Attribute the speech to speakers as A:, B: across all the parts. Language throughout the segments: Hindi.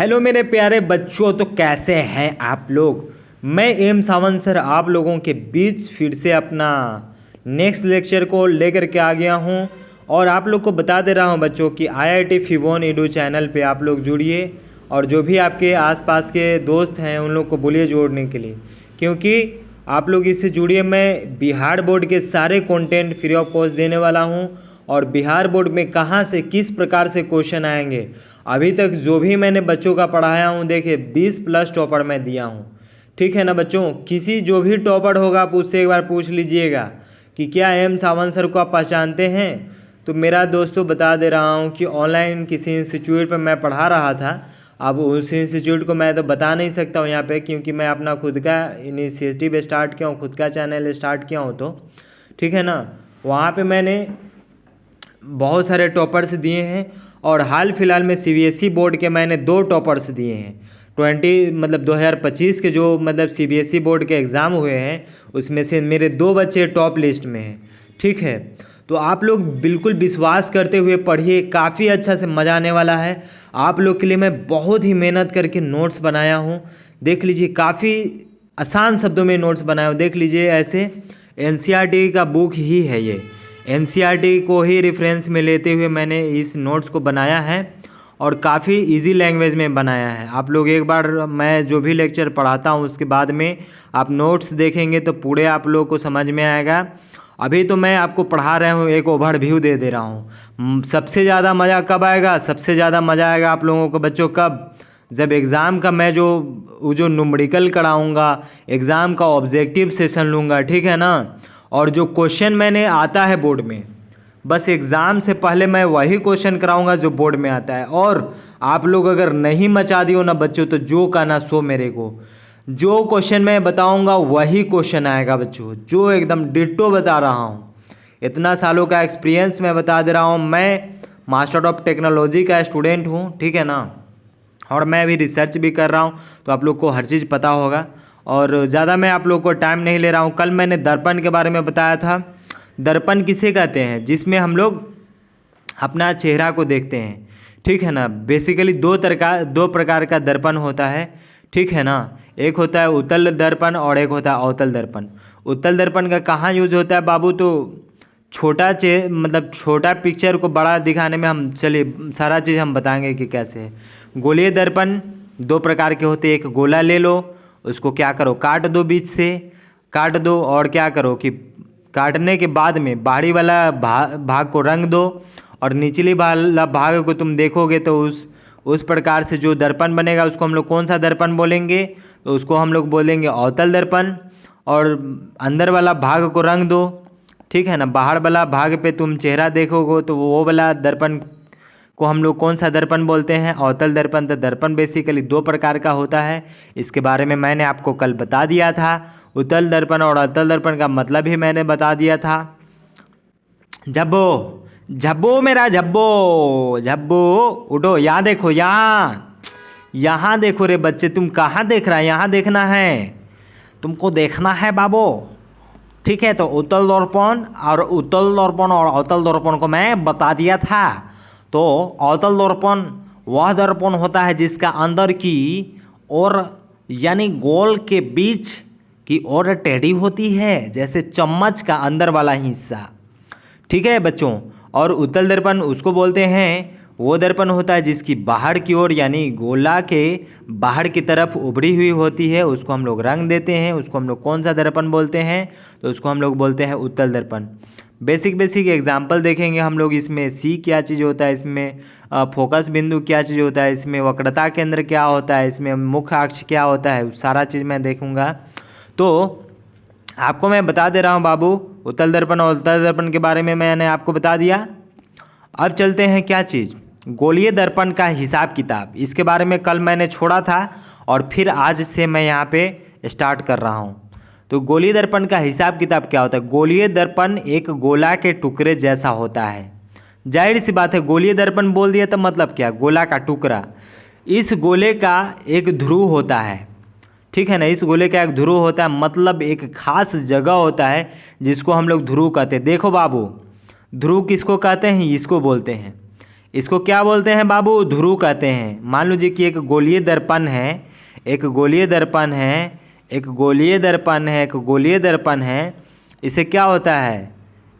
A: हेलो मेरे प्यारे बच्चों, तो कैसे हैं आप लोग। मैं एम सावंत सर आप लोगों के बीच फिर से अपना नेक्स्ट लेक्चर को लेकर के आ गया हूं और आप लोग को बता दे रहा हूं बच्चों कि आईआईटी फिवोन एडू चैनल पे आप लोग जुड़िए और जो भी आपके आसपास के दोस्त हैं उन लोग को बोलिए जोड़ने के लिए, क्योंकि आप लोग इससे जुड़िए। मैं बिहार बोर्ड के सारे कंटेंट फ्री ऑफ कॉस्ट देने वाला हूं और बिहार बोर्ड में कहां से किस प्रकार से क्वेश्चन आएंगे, अभी तक जो भी मैंने बच्चों का पढ़ाया हूँ देखिए 20+ टॉपर मैं दिया हूँ। ठीक है ना बच्चों, किसी जो भी टॉपर होगा आप उससे एक बार पूछ लीजिएगा कि क्या एम सावंत सर को आप पहचानते हैं। तो मेरा दोस्तों बता दे रहा हूँ कि ऑनलाइन किसी इंस्टीट्यूट पर मैं पढ़ा रहा था। अब उस इंस्टीट्यूट को मैं तो बता नहीं सकता हूँ यहाँ पे, क्योंकि मैं अपना खुद का इनिशिएटिव स्टार्ट किया हूँ, खुद का चैनल स्टार्ट किया हूँ। तो ठीक है ना, वहाँ पे मैंने बहुत सारे टॉपर्स दिए हैं और हाल फिलहाल में सीबीएसई बोर्ड के मैंने 2 टॉपर्स दिए हैं। 2025 के जो सीबीएसई बोर्ड के एग्ज़ाम हुए हैं उसमें से मेरे 2 बच्चे टॉप लिस्ट में हैं। ठीक है, तो आप लोग बिल्कुल विश्वास करते हुए पढ़िए, काफ़ी अच्छा से मज़ा आने वाला है। आप लोग के लिए मैं बहुत ही मेहनत करके नोट्स बनाया हूँ, देख लीजिए। काफ़ी आसान शब्दों में नोट्स बनाया हूँ, देख लीजिए। ऐसे एनसीईआरटी का बुक ही है ये, एनसीईआरटी को ही रेफरेंस में लेते हुए मैंने इस नोट्स को बनाया है और काफ़ी इजी लैंग्वेज में बनाया है। आप लोग एक बार मैं जो भी लेक्चर पढ़ाता हूँ उसके बाद में आप नोट्स देखेंगे तो पूरे आप लोग को समझ में आएगा। अभी तो मैं आपको पढ़ा रहा हूँ, एक ओवरव्यू दे रहा हूँ। सबसे ज़्यादा मज़ा कब आएगा, सबसे ज़्यादा मज़ा आएगा आप लोगों को बच्चों कब, जब एग्ज़ाम का मैं जो न्यूमेरिकल कराऊँगा, एग्ज़ाम का ऑब्जेक्टिव सेशन लूँगा। ठीक है ना, और जो क्वेश्चन मैंने आता है बोर्ड में, बस एग्ज़ाम से पहले मैं वही क्वेश्चन कराऊंगा जो बोर्ड में आता है। और आप लोग अगर नहीं मचा दियो ना बच्चों तो जो का ना सो, मेरे को जो क्वेश्चन मैं बताऊंगा वही क्वेश्चन आएगा बच्चों, जो एकदम डिट्टो बता रहा हूँ। इतना सालों का एक्सपीरियंस मैं बता दे रहा हूँ। मैं मास्टर ऑफ टेक्नोलॉजी का स्टूडेंट हूँ, ठीक है ना, और मैं अभी रिसर्च भी कर रहा हूँ, तो आप लोग को हर चीज़ पता होगा। और ज़्यादा मैं आप लोग को टाइम नहीं ले रहा हूँ। कल मैंने दर्पण के बारे में बताया था। दर्पण किसे कहते हैं, जिसमें हम लोग अपना चेहरा को देखते हैं। ठीक है ना, बेसिकली दो प्रकार का दर्पण होता है। ठीक है ना, एक होता है उत्तल दर्पण और एक होता है अवतल दर्पण। उत्तल दर्पण का कहाँ यूज होता है बाबू, तो छोटा पिक्चर को बड़ा दिखाने में। हम चलिए सारा चीज़ हम बताएंगे कि कैसे है। गोलीय दर्पण 2 प्रकार के होते हैं। एक गोला ले लो, उसको क्या करो, काट दो, बीच से काट दो, और क्या करो कि काटने के बाद में बाहरी वाला भाग को रंग दो और निचली वाला भाग को तुम देखोगे तो उस प्रकार से जो दर्पण बनेगा उसको हम लोग कौन सा दर्पण बोलेंगे, तो उसको हम लोग बोलेंगे अवतल दर्पण। और अंदर वाला भाग को रंग दो, ठीक है ना, बाहर वाला भाग पे तुम चेहरा देखोगे तो वो वाला दर्पण को हम लोग कौन सा दर्पण बोलते हैं, अवतल दर्पण। तो दर्पण बेसिकली 2 प्रकार का होता है, इसके बारे में मैंने आपको कल बता दिया था। उत्तल दर्पण और अवतल दर्पण का मतलब ही मैंने बता दिया था। झब्बो झब्बो मेरा झब्बो झब्बो उठो, यहाँ देखो, यहाँ देखो रे बच्चे, तुम कहाँ देख रहा है, यहाँ देखना है, तुमको देखना है बाबू। ठीक है, तो उत्तल दर्पण और अवतल दर्पण को मैं बता दिया था। तो अवतल दर्पण वह दर्पण होता है जिसका अंदर की ओर यानी गोल के बीच की ओर टेढ़ी होती है, जैसे चम्मच का अंदर वाला हिस्सा। ठीक है बच्चों, और उत्तल दर्पण उसको बोलते हैं, वो दर्पण होता है जिसकी बाहर की ओर यानी गोला के बाहर की तरफ उभरी हुई होती है, उसको हम लोग रंग देते हैं। उसको हम लोग कौन सा दर्पण बोलते हैं, तो उसको हम लोग बोलते हैं उत्तल दर्पण। बेसिक एग्जाम्पल देखेंगे हम लोग। इसमें सी क्या चीज़ होता है, इसमें फोकस बिंदु क्या चीज़ होता है, इसमें वक्रता केंद्र क्या होता है, इसमें मुख्य अक्ष क्या होता है, सारा चीज़ मैं देखूंगा। तो आपको मैं बता दे रहा हूँ बाबू, उत्तल दर्पण और अवतल दर्पण के बारे में मैंने आपको बता दिया। अब चलते हैं क्या चीज़, गोलीय दर्पण का हिसाब किताब। इसके बारे में कल मैंने छोड़ा था और फिर आज से मैं यहाँ पे स्टार्ट कर रहा हूँ। तो गोलीय दर्पण का हिसाब किताब क्या होता है। गोलीय दर्पण एक गोला के टुकड़े जैसा होता है। जाहिर सी बात है, गोलीय दर्पण बोल दिया तो मतलब क्या, गोला का टुकड़ा। इस गोले का एक ध्रुव होता है, ठीक है ना, इस गोले का एक ध्रुव होता है, मतलब एक खास जगह होता है जिसको हम लोग ध्रुव कहते हैं। देखो बाबू, ध्रुव किसको कहते हैं, इसको बोलते हैं। इसको क्या बोलते हैं बाबू? ध्रुव कहते हैं। मान लीजिए कि एक गोलीय दर्पण है, एक गोलीय दर्पण है, एक गोलीय दर्पण है, एक गोलीय दर्पण है। इसे क्या होता है?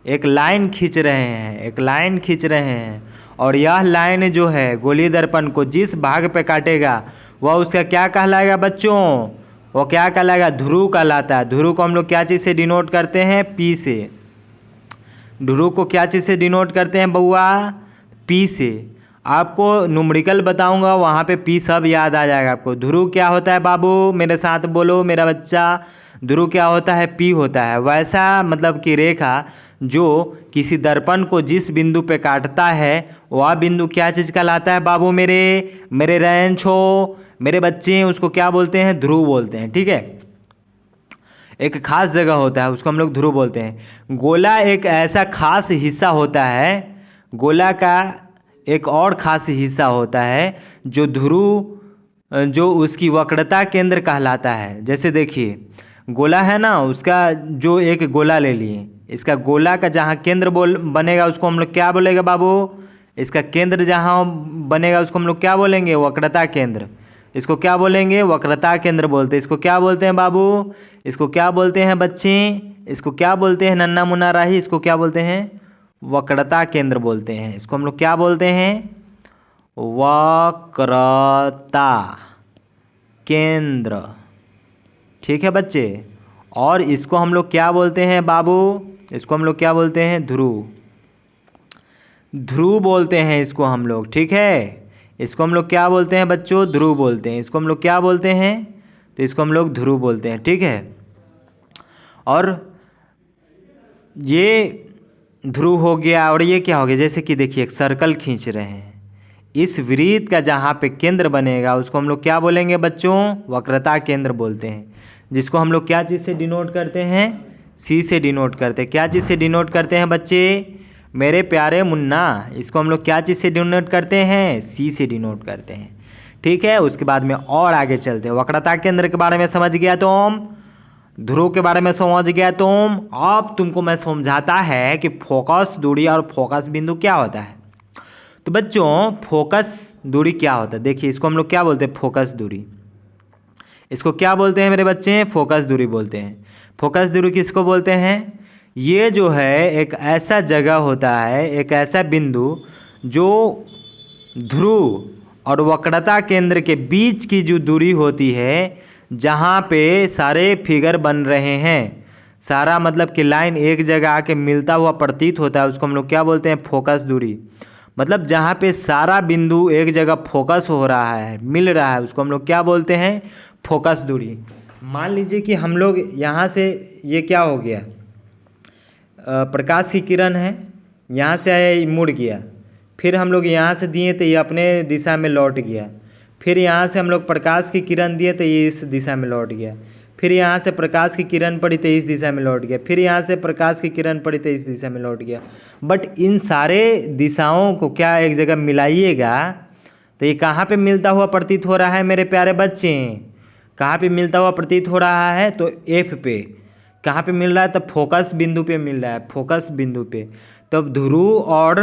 A: एक लाइन खींच रहे हैं, एक लाइन खींच रहे हैं, और यह लाइन जो है गोलीय दर्पण को जिस भाग पे काटेगा वह उसका क्या कहलाएगा बच्चों? वो क्या कहलाएगा? ध्रुव कहलाता है। ध्रुव को हम लोग क्या चीज़ से डिनोट करते हैं? पी से। ध्रुव को क्या चीज़ से डिनोट करते हैं बउआ? पी से। आपको न्यूमेरिकल बताऊंगा, वहाँ पे पी सब याद आ जाएगा आपको। ध्रुव क्या होता है बाबू? मेरे साथ बोलो मेरा बच्चा। ध्रुव क्या होता है? पी होता है। वैसा मतलब कि रेखा जो किसी दर्पण को जिस बिंदु पे काटता है वह बिंदु क्या चीज़ कहलाता है बाबू? मेरे रेंच हो, मेरे बच्चे, उसको क्या बोलते हैं? ध्रुव बोलते हैं। ठीक है, एक खास जगह होता है उसको हम लोग ध्रुव बोलते हैं। गोला एक ऐसा खास हिस्सा होता है, गोला का एक और खास हिस्सा होता है जो ध्रुव, जो उसकी वक्रता केंद्र कहलाता है। जैसे देखिए गोला है ना, उसका जो एक गोला ले लिए, इसका गोला का जहाँ केंद्र बनेगा उसको हम लोग क्या बोलेंगे बाबू? इसका केंद्र जहाँ बनेगा उसको हम लोग क्या बोलेंगे? वक्रता केंद्र। इसको क्या बोलेंगे? वक्रता केंद्र बोलते हैं। इसको क्या बोलते हैं बाबू? इसको क्या बोलते हैं बच्चे? इसको क्या बोलते हैं नन्ना मुन्ना राही? इसको क्या बोलते हैं? वक्रता केंद्र बोलते हैं। इसको हम लोग क्या बोलते हैं? वक्रता केंद्र। ठीक है बच्चे। और इसको हम लोग क्या बोलते हैं बाबू? इसको हम लोग क्या बोलते हैं? ध्रुव। ध्रुव बोलते हैं इसको हम लोग। ठीक है, इसको हम लोग क्या बोलते हैं बच्चों? ध्रुव बोलते हैं। इसको हम लोग क्या बोलते हैं? तो इसको हम लोग ध्रुव बोलते हैं। ठीक है, और ये ध्रुव हो गया। और ये क्या हो गया? जैसे कि देखिए एक सर्कल खींच रहे हैं, इस वृत्त का जहाँ पे केंद्र बनेगा उसको हम लोग क्या बोलेंगे बच्चों? वक्रता केंद्र बोलते हैं। जिसको हम लोग क्या चीज़ से डिनोट करते हैं? सी से डिनोट करते हैं। क्या चीज़ से डिनोट करते हैं बच्चे? मेरे प्यारे मुन्ना, इसको हम लोग क्या चीज़ से डिनोट करते हैं? सी से डिनोट करते हैं। ठीक है, उसके बाद में और आगे चलते हैं। वक्रता केंद्र के बारे में समझ गया तुम, ध्रुव के बारे में समझ गया तुम। अब तुमको मैं समझाता है कि फोकस दूरी और फोकस बिंदु क्या होता है। तो बच्चों फोकस दूरी क्या होता है? देखिए इसको हम लोग क्या बोलते हैं? फोकस दूरी। इसको क्या बोलते हैं मेरे बच्चे? फोकस दूरी बोलते हैं। फोकस दूरी किसको बोलते हैं? ये जो है एक ऐसा जगह होता है, एक ऐसा बिंदु जो ध्रुव और वक्रता केंद्र के बीच की जो दूरी होती है, जहाँ पे सारे फिगर बन रहे हैं, सारा मतलब कि लाइन एक जगह आके मिलता हुआ प्रतीत होता है, उसको हम लोग क्या बोलते हैं? फोकस दूरी। मतलब जहाँ पे सारा बिंदु एक जगह फोकस हो रहा है, मिल रहा है, उसको हम लोग क्या बोलते हैं? फोकस दूरी। मान लीजिए कि हम लोग यहाँ से, ये क्या हो गया? प्रकाश की किरण है, यहाँ से आया मुड़ गया, फिर हम लोग यहाँ से दिए तो ये अपने दिशा में लौट गया, फिर यहाँ से हम लोग प्रकाश की किरण दिए तो ये इस दिशा में लौट गया, फिर यहाँ से प्रकाश की किरण पड़ी तो इस दिशा में लौट गया, फिर यहाँ से प्रकाश की किरण पड़ी तो इस दिशा में लौट गया। बट इन सारे दिशाओं को क्या एक जगह मिलाइएगा तो ये कहाँ पे मिलता हुआ प्रतीत हो रहा है मेरे प्यारे बच्चे? कहाँ पे मिलता हुआ प्रतीत हो रहा है? तो एफ पे। कहाँ पे मिल रहा है? तो फोकस बिंदु पे मिल रहा है, फोकस बिंदु पे। तब ध्रुव और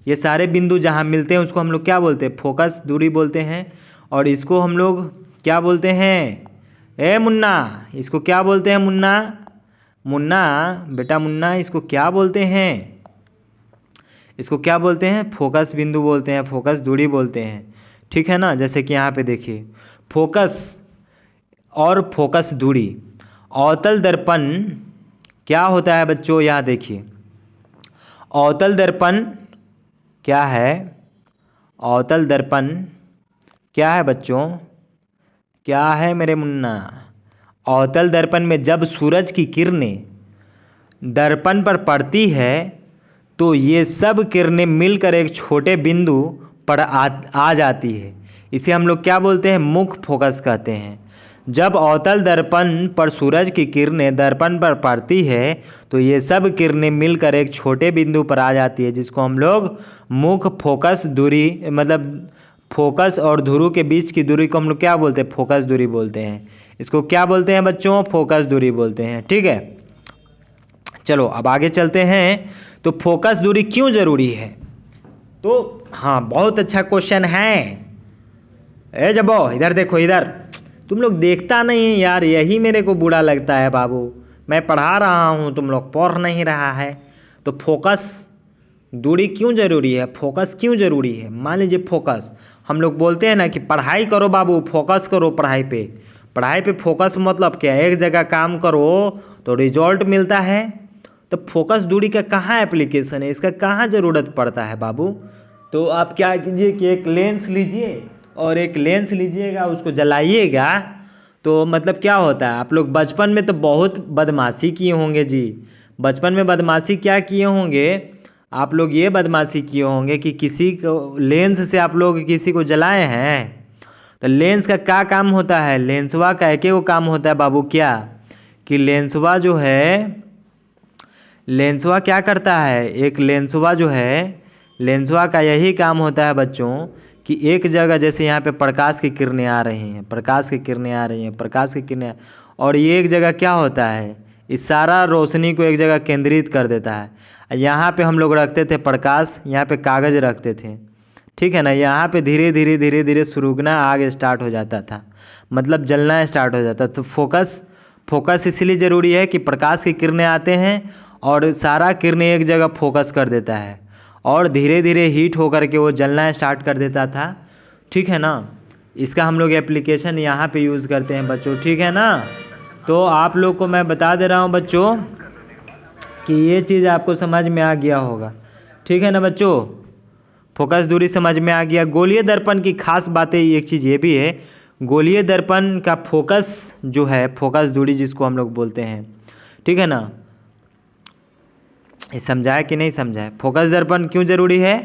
A: ये सारे बिंदु जहाँ मिलते हैं उसको हम लोग क्या बोलते हैं? फोकस दूरी बोलते हैं। और इसको हम लोग क्या बोलते हैं? ए मुन्ना, इसको क्या बोलते हैं मुन्ना? मुन्ना बेटा मुन्ना, इसको क्या बोलते हैं? इसको क्या बोलते हैं? फोकस बिंदु बोलते हैं, फोकस दूरी बोलते हैं। ठीक है ना। जैसे कि यहाँ पे देखिए फोकस और फोकस दूरी। अवतल दर्पण क्या होता है बच्चों? यहाँ देखिए अवतल दर्पण क्या है? अवतल दर्पण क्या है बच्चों? क्या है मेरे मुन्ना? अवतल दर्पण में जब सूरज की किरणें दर्पण पर पड़ती है तो ये सब किरणें मिलकर एक छोटे बिंदु पर आ जाती है। इसे हम लोग क्या बोलते हैं? मुख्य फोकस कहते हैं। जब अवतल दर्पण पर सूरज की किरणें दर्पण पर पड़ती है तो ये सब किरणें मिलकर एक छोटे बिंदु पर आ जाती है, जिसको हम लोग मुख्य फोकस दूरी, मतलब फोकस और ध्रुव के बीच की दूरी को हम लोग क्या बोलते हैं? फोकस दूरी बोलते हैं। इसको क्या बोलते हैं बच्चों? फोकस दूरी बोलते हैं। ठीक है, चलो अब आगे चलते हैं। तो फोकस दूरी क्यों जरूरी है? तो हाँ, बहुत अच्छा क्वेश्चन है। ए जबो इधर देखो, इधर तुम लोग देखता नहीं है यार, यही मेरे को बुरा लगता है बाबू। मैं पढ़ा रहा हूँ, तुम लोग पढ़ नहीं रहा है। तो फोकस दूरी क्यों ज़रूरी है, फोकस क्यों ज़रूरी है? मान लीजिए फोकस, हम लोग बोलते हैं ना कि पढ़ाई करो बाबू, फोकस करो पढ़ाई पे। पढ़ाई पे फोकस मतलब क्या, एक जगह काम करो तो रिजल्ट मिलता है। तो फोकस दूरी का कहाँ एप्लीकेशन है, इसका कहाँ ज़रूरत पड़ता है बाबू? तो आप क्या कीजिए कि एक लेंस लीजिए और एक लेंस लीजिएगा, उसको जलाइएगा। तो मतलब क्या होता है, आप लोग बचपन में तो बहुत बदमाशी किए होंगे जी। बचपन में बदमाशी क्या किए होंगे आप लोग? ये बदमाशी किए होंगे कि किसी को लेंस से आप लोग किसी को जलाए हैं। तो लेंस का क्या काम होता है, लेंसवा का एक वो काम होता है बाबू, क्या कि लेंसवा जो है, लेंसवा क्या करता है, एक लेंसवा जो है, लेंसवा का यही काम होता है बच्चों कि एक जगह, जैसे यहाँ पे प्रकाश की किरणें आ रही हैं, प्रकाश की किरणें आ रही हैं, प्रकाश की किरणें, और ये एक जगह क्या होता है, इस सारा रोशनी को एक जगह केंद्रित कर देता है। यहाँ पे हम लोग रखते थे प्रकाश, यहाँ पे कागज़ रखते थे, ठीक है ना। यहाँ पे धीरे धीरे धीरे धीरे सुरुगना आग स्टार्ट हो जाता था, मतलब जलना स्टार्ट हो जाता। तो फोकस इसलिए ज़रूरी है कि प्रकाश की किरणें आते हैं और सारा किरणें एक जगह फोकस कर देता है और धीरे धीरे हीट होकर के वो जलना स्टार्ट कर देता था, ठीक है ना। इसका हम लोग एप्लीकेशन यहाँ पे यूज़ करते हैं बच्चों, ठीक है ना। तो आप लोग को मैं बता दे रहा हूँ बच्चों कि ये चीज़ आपको समझ में आ गया होगा, ठीक है ना बच्चों। फोकस दूरी समझ में आ गया। गोलीय दर्पण की खास बातें एक चीज़ ये भी है, गोलीय दर्पण का फोकस जो है, फोकस दूरी जिसको हम लोग बोलते हैं, ठीक है ना। ये समझाया कि नहीं समझाया, फोकस दर्पण क्यों ज़रूरी है?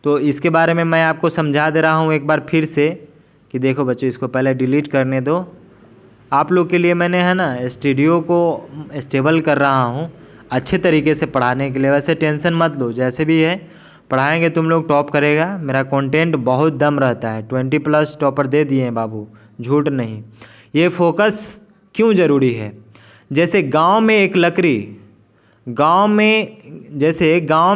A: तो इसके बारे में मैं आपको समझा दे रहा हूँ एक बार फिर से कि देखो बच्चों, इसको पहले डिलीट करने दो। आप लोग के लिए मैंने है ना स्टूडियो को स्टेबल कर रहा हूँ अच्छे तरीके से पढ़ाने के लिए। वैसे टेंशन मत लो, जैसे भी है पढ़ाएंगे तुम लोग टॉप करेगा। मेरा कंटेंट बहुत दम रहता है, 20+ टॉपर दे दिए हैं बाबू, झूठ नहीं। ये फोकस क्यों ज़रूरी है? जैसे गांव में एक लकड़ी, गांव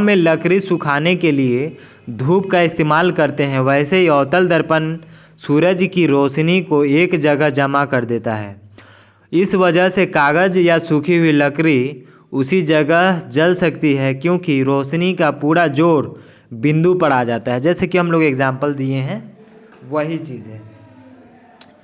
A: में लकड़ी सुखाने के लिए धूप का इस्तेमाल करते हैं, वैसे ही अवतल दर्पण सूरज की रोशनी को एक जगह जमा कर देता है। इस वजह से कागज़ या सूखी हुई लकड़ी उसी जगह जल सकती है, क्योंकि रोशनी का पूरा जोर बिंदु पर आ जाता है। जैसे कि हम लोग एग्जाम्पल दिए हैं वही चीज़ है,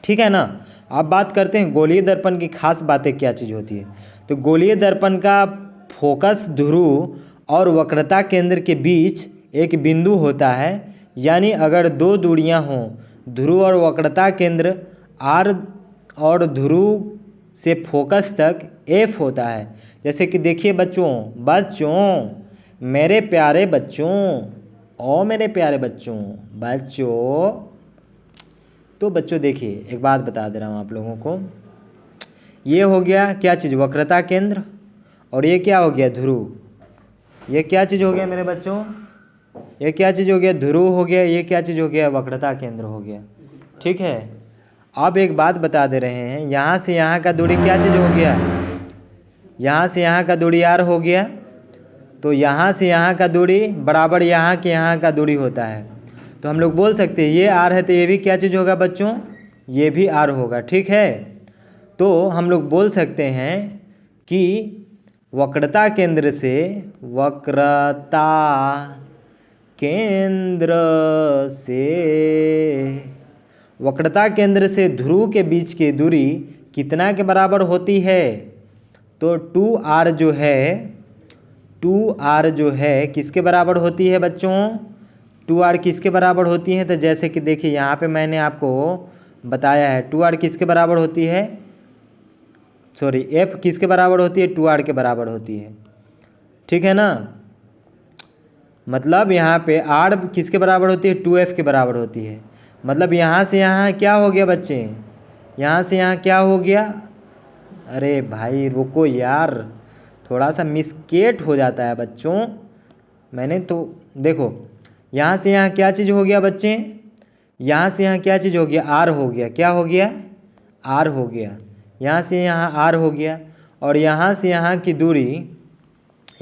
A: ठीक है ना। अब बात करते हैं गोलीय दर्पण की खास बातें क्या चीज़ होती है। तो गोलीय दर्पण का फोकस ध्रुव और वक्रता केंद्र के बीच एक बिंदु होता है, यानी अगर दो दूरियां हों, ध्रुव और वक्रता केंद्र R और ध्रुव से फोकस तक F होता है। जैसे कि देखिए बच्चों मेरे प्यारे बच्चों, ओ मेरे प्यारे बच्चों, तो बच्चों देखिए एक बात बता दे रहा हूँ आप लोगों को। ये हो गया क्या चीज़, वक्रता केंद्र, और ये क्या हो गया, ध्रुव। ये क्या चीज़ हो गया मेरे बच्चों, ये क्या चीज़ हो गया, ध्रुव हो गया। ये क्या चीज़ हो गया, वक्रता केंद्र हो गया, ठीक है। अब एक बात बता दे रहे हैं, यहाँ से यहाँ का दूरी क्या चीज़ हो गया, यहाँ से यहाँ का दूरी R हो गया। तो यहाँ से यहाँ का दूरी बराबर यहाँ के यहाँ का दूरी होता है। तो हम लोग बोल सकते हैं ये R है तो ये भी क्या चीज़ होगा बच्चों, ये भी R होगा, ठीक है। तो हम लोग बोल सकते हैं कि वक्रता केंद्र से ध्रुव के बीच की दूरी कितना के बराबर होती है? तो 2R जो है किसके बराबर होती है बच्चों, 2R किसके बराबर होती है? तो जैसे कि देखिए यहाँ पे मैंने आपको बताया है 2R किसके बराबर होती है, सॉरी F किसके बराबर होती है, 2R के बराबर होती है, ठीक है ना। मतलब यहाँ पे R किसके बराबर होती है, 2F के बराबर होती है। मतलब यहाँ से यहाँ क्या हो गया बच्चे, यहाँ से यहाँ क्या हो गया, अरे भाई रुको यार, थोड़ा सा मिसकेट हो जाता है बच्चों। मैंने तो देखो यहाँ से यहाँ क्या चीज़ हो गया बच्चे, यहाँ से यहाँ क्या चीज़ हो गया, R हो गया, क्या हो गया, R हो गया। यहाँ से यहाँ R हो गया, और यहाँ से यहाँ की दूरी,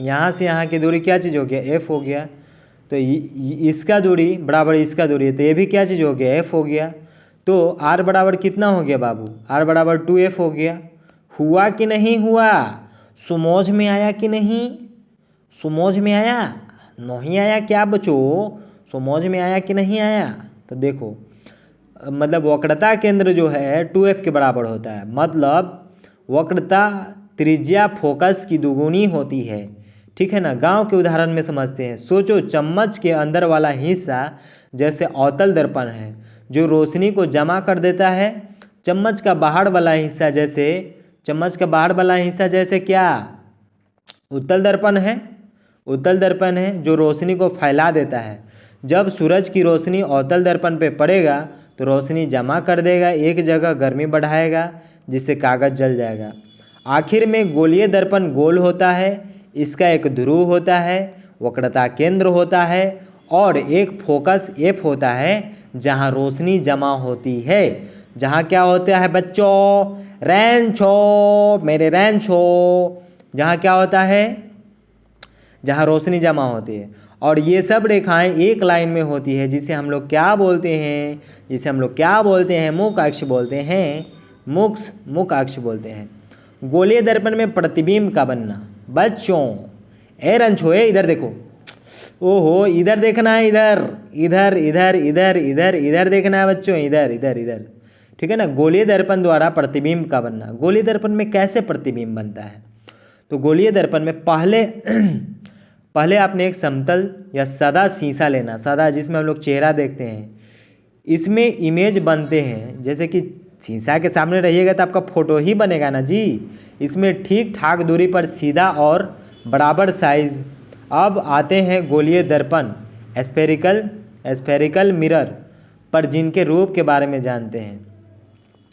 A: यहाँ से यहाँ की दूरी क्या चीज़ हो गया, F हो गया। तो इसका दूरी बराबर इसका दूरी है, तो ये भी क्या चीज़ हो गया, एफ हो गया। तो r बराबर कितना हो गया बाबू, r बराबर 2f हो गया। हुआ कि नहीं हुआ, समझ में आया कि नहीं, समझ में आया, नहीं आया क्या बच्चों, समझ में आया कि नहीं आया। तो देखो मतलब वक्रता केंद्र जो है 2f के बराबर होता है, मतलब वक्रता त्रिज्या फोकस की दुगुनी होती है, ठीक है ना। गांव के उदाहरण में समझते हैं। सोचो चम्मच के अंदर वाला हिस्सा जैसे अवतल दर्पण है जो रोशनी को जमा कर देता है, चम्मच का बाहर वाला हिस्सा जैसे, चम्मच का बाहर वाला हिस्सा जैसे क्या, उत्तल दर्पण है, उत्तल दर्पण है जो रोशनी को फैला देता है। जब सूरज की रोशनी अवतल दर्पण पे पड़ेगा तो रोशनी जमा कर देगा, एक जगह गर्मी बढ़ाएगा जिससे कागज जल जाएगा। आखिर में गोलीय दर्पण गोल होता है, इसका एक ध्रुव होता है, वक्रता केंद्र होता है और एक फोकस एफ होता है जहां रोशनी जमा होती है। जहां क्या होता है बच्चों, रेंच हो मेरे रेंच हो, जहां क्या होता है, जहां रोशनी जमा होती है। और ये सब रेखाएं एक लाइन में होती है जिसे हम लोग क्या बोलते हैं, जिसे हम लोग क्या बोलते हैं, मुख अक्ष बोलते हैं, मुख अक्ष बोलते हैं। गोलीय दर्पण में प्रतिबिंब का बनना बच्चों, ए रंछो ए इधर देखो, ओहो इधर देखना है, इधर इधर इधर इधर इधर इधर देखना है बच्चों, इधर इधर इधर, ठीक है ना। गोलीय दर्पण द्वारा प्रतिबिंब का बनना, गोलीय दर्पण में कैसे प्रतिबिंब बनता है, तो गोलीय दर्पण में पहले आपने एक समतल या सादा शीशा लेना, सादा जिसमें हम लोग चेहरा देखते हैं, इसमें इमेज बनते हैं। जैसे कि शीशा के सामने रहिएगा तो आपका फोटो ही बनेगा ना जी। इसमें ठीक ठाक दूरी पर सीधा और बराबर साइज। अब आते हैं गोलीय दर्पण, स्फेरिकल मिरर पर, जिनके रूप के बारे में जानते हैं।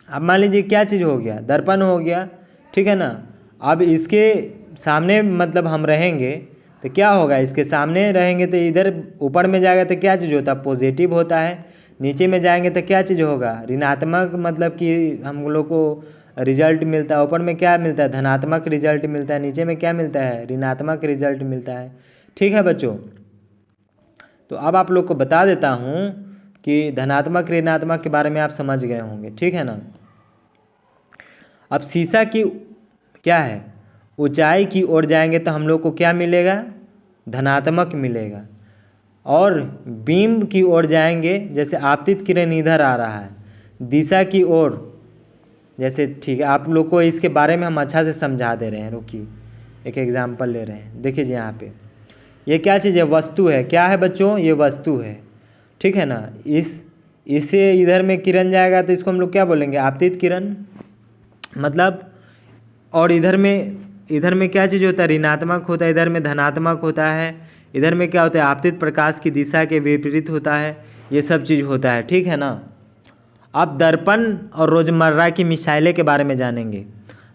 A: अब मान लीजिए क्या चीज़ हो गया, दर्पण हो गया, ठीक है ना। अब इसके सामने मतलब हम रहेंगे तो क्या होगा, इसके सामने रहेंगे तो इधर ऊपर में जाएगा तो क्या चीज़ होता है, पॉजिटिव होता है। नीचे में जाएंगे तो क्या चीज़ होगा, ऋणात्मक, मतलब कि हम लोग को रिजल्ट मिलता है। ऊपर में क्या मिलता है, धनात्मक रिजल्ट मिलता है, नीचे में क्या मिलता है, ऋणात्मक रिजल्ट मिलता है, ठीक है बच्चों। तो अब आप लोग को बता देता हूँ कि धनात्मक ऋणात्मक के बारे में आप समझ गए होंगे, ठीक है ना। अब शीशा की क्या है, ऊंचाई की ओर जाएंगे तो हम लोग को क्या मिलेगा, धनात्मक मिलेगा। और बीम की ओर जाएंगे, जैसे आपतित किरण इधर आ रहा है दिशा की ओर, जैसे, ठीक है। आप लोग को इसके बारे में हम अच्छा से समझा दे रहे हैं, रुकिए एक एग्जांपल ले रहे हैं। देखिए जी यहाँ पे ये क्या चीज़ है, वस्तु है, क्या है बच्चों, ये वस्तु है, ठीक है ना। इससे इधर में किरण जाएगा तो इसको हम लोग क्या बोलेंगे, आपतित किरण, मतलब। और इधर में क्या चीज़ होता है, ऋणात्मक होता है, इधर में धनात्मक होता है, इधर में क्या होता है, आपतित प्रकाश की दिशा के विपरीत होता है, ये सब चीज़ होता है, ठीक है ना। अब दर्पण और रोज़मर्रा की मिसाइलें के बारे में जानेंगे।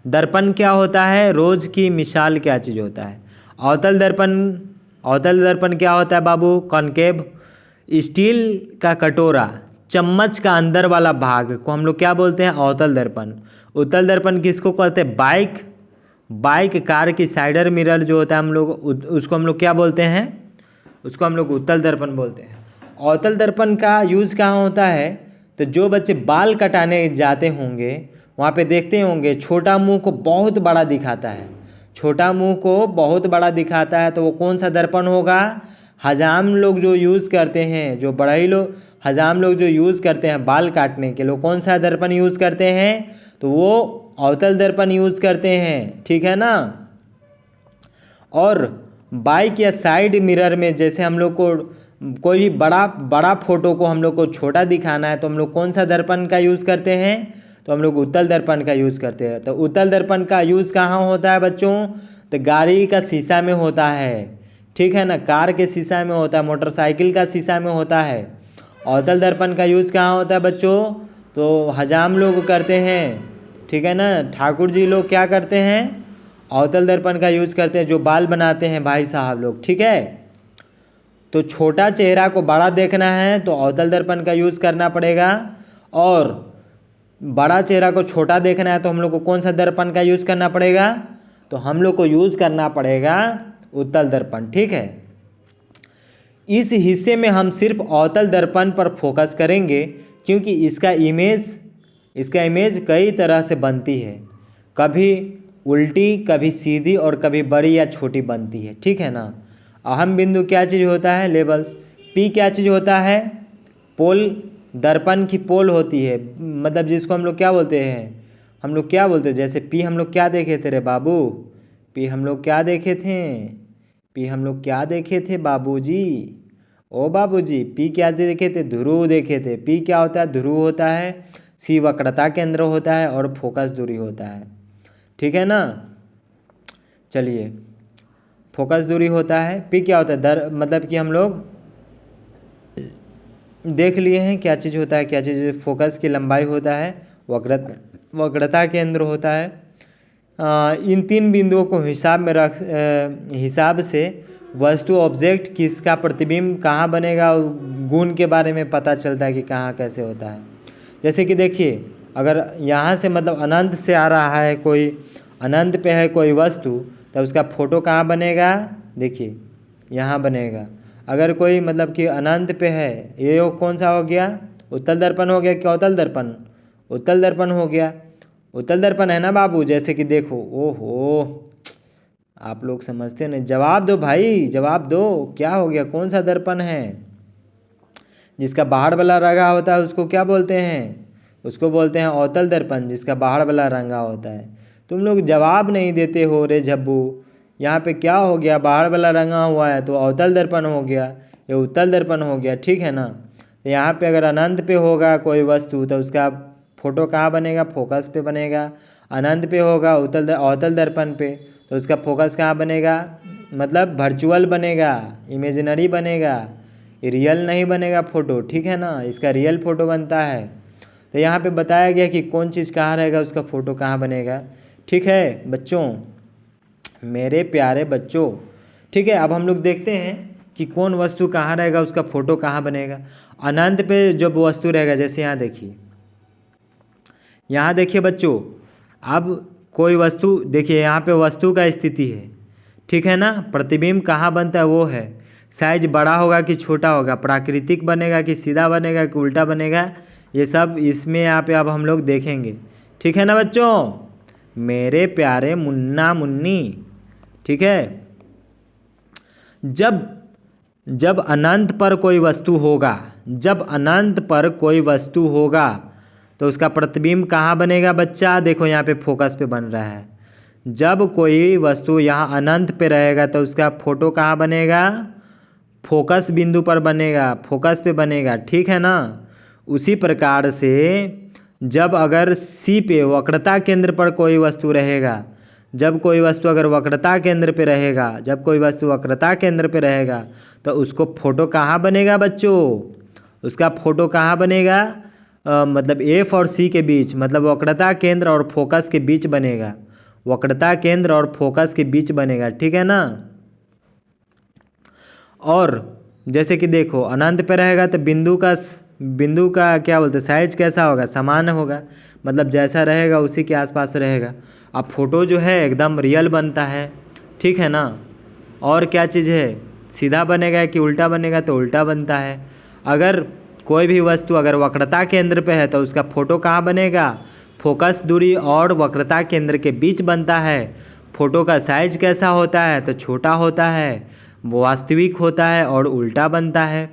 A: दर्पण क्या होता है, रोज़ की मिसाल क्या चीज़ होता है। अवतल दर्पण क्या होता है बाबू, कॉनकेव, स्टील का कटोरा, चम्मच का अंदर वाला भाग को हम लोग क्या बोलते हैं, अवतल दर्पण। उत्तल दर्पण किसको कहते हैं, बाइक कार की साइडर मिरर जो होता है हम लोग उसको हम लोग क्या बोलते हैं, उसको हम लोग उत्तल दर्पण बोलते हैं। अवतल दर्पण का यूज़ कहाँ होता है, तो जो बच्चे बाल कटाने जाते होंगे वहाँ पे देखते होंगे छोटा मुंह को बहुत बड़ा दिखाता है, छोटा मुंह को बहुत बड़ा दिखाता है, तो वो कौन सा दर्पण होगा, हजाम लोग जो यूज़ करते हैं, जो बढ़ई लोग हजाम लोग जो यूज़ करते हैं बाल काटने के लोग कौन सा दर्पण यूज़ करते हैं, तो वो अवतल दर्पण यूज़ करते हैं, ठीक है ना। और बाइक या साइड मिरर में जैसे हम लोग को कोई भी बड़ा फोटो को हम लोग को छोटा दिखाना है तो हम लोग कौन सा दर्पण का यूज़ करते हैं, तो हम लोग उत्तल दर्पण का यूज़ करते हैं। तो उत्तल दर्पण का यूज़ कहाँ होता है बच्चों, तो गाड़ी का शीशा में होता है, ठीक है ना, कार के शीशा में होता है, मोटरसाइकिल का शीशा में होता है। अवतल दर्पण का यूज़ कहाँ होता है बच्चों, तो हजाम लोग करते हैं, ठीक है ना, ठाकुर जी लोग क्या करते हैं, अवतल दर्पण का यूज़ करते हैं, जो बाल बनाते हैं भाई साहब लोग, ठीक है। तो छोटा चेहरा को बड़ा देखना है तो अवतल दर्पण का यूज़ करना पड़ेगा, और बड़ा चेहरा को छोटा देखना है तो हम लोग को कौन सा दर्पण का यूज़ करना पड़ेगा, तो हम लोग को यूज़ करना पड़ेगा उत्तल दर्पण, ठीक है। इस हिस्से में हम सिर्फ अवतल दर्पण पर फोकस करेंगे क्योंकि इसका इमेज कई तरह से बनती है, कभी उल्टी, कभी सीधी और कभी बड़ी या छोटी बनती है, ठीक है ना। अहम बिंदु क्या चीज़ होता है? लेबल्स। पी क्या चीज़ होता है? पोल, दर्पण की पोल होती है, मतलब जिसको हम लोग क्या बोलते हैं, हम लोग क्या बोलते हैं, जैसे पी हम लोग क्या देखे थे रे बाबू, पी हम लोग क्या देखे थे, पी हम लोग क्या देखे थे बाबूजी, ओ बाबूजी, पी क्या देखे थे? ध्रुव देखे थे। पी क्या होता है? ध्रुव होता है। सी वक्रता केंद्र होता है और फोकस दूरी होता है, ठीक है ना। चलिए, फोकस दूरी होता है। पी क्या होता है? मतलब कि हम लोग देख लिए हैं क्या चीज़ होता है, क्या चीज़। फोकस की लंबाई होता है, वक्रता केंद्र होता है। इन तीन बिंदुओं को हिसाब से वस्तु ऑब्जेक्ट किसका प्रतिबिंब कहाँ बनेगा, गुण के बारे में पता चलता है कि कहाँ कैसे होता है। जैसे कि देखिए, अगर यहाँ से मतलब अनंत से आ रहा है कोई, अनंत पे है कोई वस्तु, तो उसका फोटो कहाँ बनेगा? देखिए यहाँ बनेगा। अगर कोई मतलब कि अनंत पे है, ये कौन सा हो गया? उत्तल दर्पण हो गया कि अवतल दर्पण? उत्तल दर्पण हो गया। उत्तल दर्पण है ना बाबू। जैसे कि देखो, ओहो, आप लोग समझते नहीं। जवाब दो भाई, जवाब दो, क्या हो गया? कौन सा दर्पण है? जिसका बाहर वाला रंगा होता है उसको क्या बोलते हैं? उसको बोलते हैं अवतल दर्पण, जिसका बाहर वाला रंगा होता है। तुम लोग जवाब नहीं देते हो रे झब्बू। यहाँ पे क्या हो गया? बाहर वाला रंगा हुआ है तो अवतल दर्पण हो गया, ये उत्तल दर्पण हो गया, ठीक है ना। तो यहाँ पे अगर अनंत पे होगा कोई वस्तु तो उसका फोटो कहाँ बनेगा? फोकस पे बनेगा। अनंत पे होगा अवतल दर्पण पे तो उसका फोकस कहाँ बनेगा? मतलब वर्चुअल बनेगा, इमेजिनरी बनेगा, रियल नहीं बनेगा फोटो, ठीक है ना। इसका रियल फोटो बनता है। तो यहाँ पे बताया गया कि कौन चीज़ कहाँ रहेगा, उसका फ़ोटो कहाँ बनेगा, ठीक है बच्चों, मेरे प्यारे बच्चों। ठीक है, अब हम लोग देखते हैं कि कौन वस्तु कहाँ रहेगा, उसका फ़ोटो कहाँ बनेगा। अनंत पे जब वस्तु रहेगा, जैसे यहाँ देखिए, यहाँ देखिए बच्चों, अब कोई वस्तु देखिए, यहाँ पे वस्तु का स्थिति है, ठीक है ना। प्रतिबिंब कहाँ बनता है वो है, साइज बड़ा होगा कि छोटा होगा, प्राकृतिक बनेगा कि सीधा बनेगा कि उल्टा बनेगा, ये सब इसमें यहाँ पे अब हम लोग देखेंगे, ठीक है ना बच्चों, मेरे प्यारे मुन्ना मुन्नी। ठीक है, जब अनंत पर कोई वस्तु होगा, जब अनंत पर कोई वस्तु होगा तो उसका प्रतिबिंब कहाँ बनेगा बच्चा? देखो यहाँ पे फोकस पे बन रहा है। जब कोई वस्तु यहाँ अनंत पे रहेगा तो उसका फोटो कहाँ बनेगा? फोकस बिंदु पर बनेगा, फोकस पे बनेगा, ठीक है ना। उसी प्रकार से जब अगर सी पे वक्रता केंद्र पर कोई वस्तु रहेगा, जब कोई वस्तु अगर वक्रता केंद्र पे रहेगा, जब कोई वस्तु वक्रता केंद्र पे रहेगा तो उसको फोटो कहाँ बनेगा बच्चों? उसका फोटो कहाँ बनेगा? मतलब एफ और सी के बीच, मतलब वक्रता केंद्र और फोकस के बीच बनेगा, वक्रता केंद्र और फोकस के बीच बनेगा, ठीक है ना। और जैसे कि देखो अनंत पे रहेगा तो बिंदु का क्या बोलते हैं, साइज कैसा होगा? समान होगा, मतलब जैसा रहेगा उसी के आसपास रहेगा। अब फोटो जो है एकदम रियल बनता है, ठीक है ना। और क्या चीज़ है, सीधा बनेगा कि उल्टा बनेगा? तो उल्टा बनता है। अगर कोई भी वस्तु अगर वक्रता केंद्र पे है तो उसका फोटो कहाँ बनेगा? फोकस दूरी और वक्रता केंद्र के बीच बनता है। फोटो का साइज कैसा होता है? तो छोटा होता है, वास्तविक होता है और उल्टा बनता है।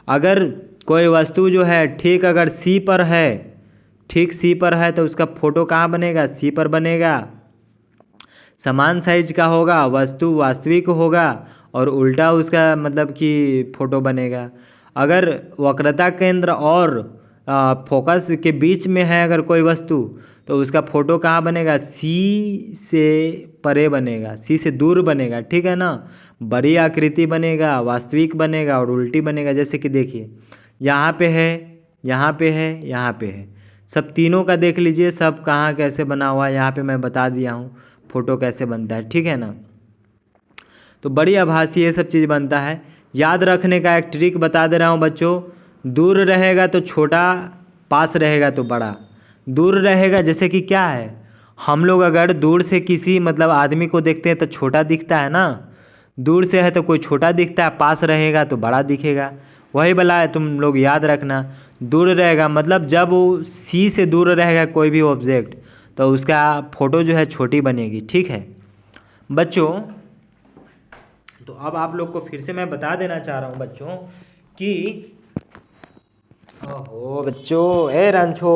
A: अगर कोई वस्तु जो है ठीक अगर सी पर है, ठीक सी पर है तो उसका फोटो कहाँ बनेगा? सी पर बनेगा, समान साइज का होगा, वस्तु वास्तविक होगा और उल्टा उसका मतलब कि फोटो बनेगा। अगर वक्रता केंद्र और फोकस के बीच में है अगर कोई वस्तु तो उसका फोटो कहाँ बनेगा? सी से परे बनेगा, सी से दूर बनेगा, ठीक है ना। बड़ी आकृति बनेगा, वास्तविक बनेगा और उल्टी बनेगा। जैसे कि देखिए यहाँ पे है, यहाँ पे है, यहाँ पे है, सब तीनों का देख लीजिए, सब कहाँ कैसे बना हुआ है यहाँ पे मैं बता दिया हूँ फोटो कैसे बनता है, ठीक है ना। तो बड़ी आभासी ये सब चीज़ बनता है। याद रखने का एक ट्रिक बता दे रहा हूँ बच्चों, दूर रहेगा तो छोटा, पास रहेगा तो बड़ा। दूर रहेगा जैसे कि क्या है, हम लोग अगर दूर से किसी मतलब आदमी को देखते हैं तो छोटा दिखता है ना, दूर से है तो कोई छोटा दिखता है, पास रहेगा तो बड़ा दिखेगा। वही वाला है, तुम लोग याद रखना। दूर रहेगा मतलब जब वो सी से दूर रहेगा कोई भी ऑब्जेक्ट तो उसका फोटो जो है छोटी बनेगी। ठीक है बच्चों, तो अब आप लोग को फिर से मैं बता देना चाह रहा हूँ बच्चों कि ओहो बच्चों, ए रंछो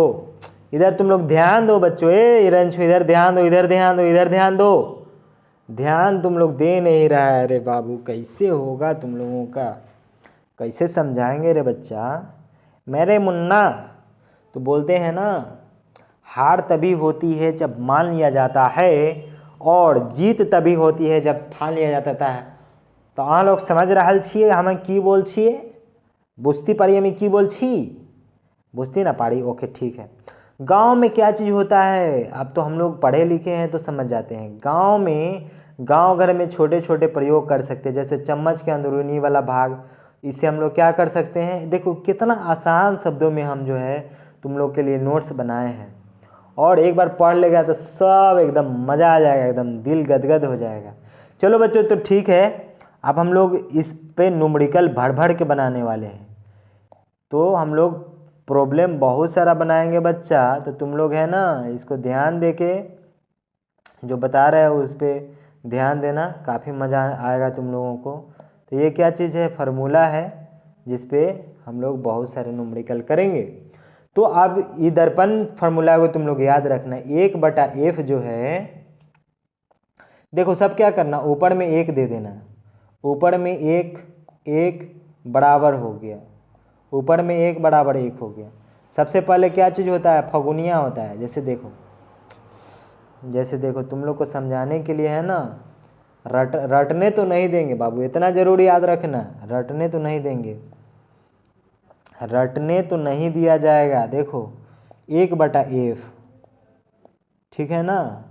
A: इधर तुम लोग ध्यान दो बच्चों, ए रंछो इधर ध्यान दो, इधर ध्यान दो, इधर ध्यान दो। ध्यान तुम लोग दे नहीं रहा है। अरे बाबू कैसे होगा तुम लोगों का, कैसे समझाएंगे रे बच्चा। मेरे मुन्ना तो बोलते हैं ना, हार तभी होती है जब मान लिया जाता है और जीत तभी होती है जब ठान लिया जाता है। तो अहाँ लोग समझ रहल छिए हमें की बोल छिए, बुझती पारी हमें की बोल छी, बुझती ना पारी। ओके ठीक है। गांव में क्या चीज़ होता है, अब तो हम लोग पढ़े लिखे हैं तो समझ जाते हैं। गांव में, गांव घर में छोटे छोटे प्रयोग कर सकते हैं, जैसे चम्मच के अंदरूनी वाला भाग, इससे हम लोग क्या कर सकते हैं। देखो कितना आसान शब्दों में हम जो है तुम लोग के लिए नोट्स बनाए हैं, और एक बार पढ़ लेगा तो सब एकदम मज़ा आ जाएगा, एकदम दिल गदगद हो जाएगा। चलो बच्चों तो ठीक है, अब हम लोग इस पे न्यूमेरिकल भर भर के बनाने वाले हैं। तो हम लोग प्रॉब्लम बहुत सारा बनाएंगे बच्चा, तो तुम लोग है ना इसको ध्यान दे के जो बता रहे हैं उस पर ध्यान देना, काफ़ी मज़ा आएगा तुम लोगों को। तो ये क्या चीज़ है, फार्मूला है जिस पे हम लोग बहुत सारे न्यूमेरिकल करेंगे। तो अब ये दर्पण फार्मूला को तुम लोग याद रखना, 1/f जो है, देखो सब क्या करना, ऊपर में 1 दे देना, ऊपर में 1 बराबर हो गया, ऊपर में 1 बराबर 1 हो गया। सबसे पहले क्या चीज़ होता है, फगुनिया होता है। जैसे देखो तुम लोग को समझाने के लिए है ना, रटने तो नहीं देंगे बाबू, इतना ज़रूर याद रखना, रटने तो नहीं देंगे, रटने तो नहीं दिया जाएगा। देखो 1/f, ठीक है ना,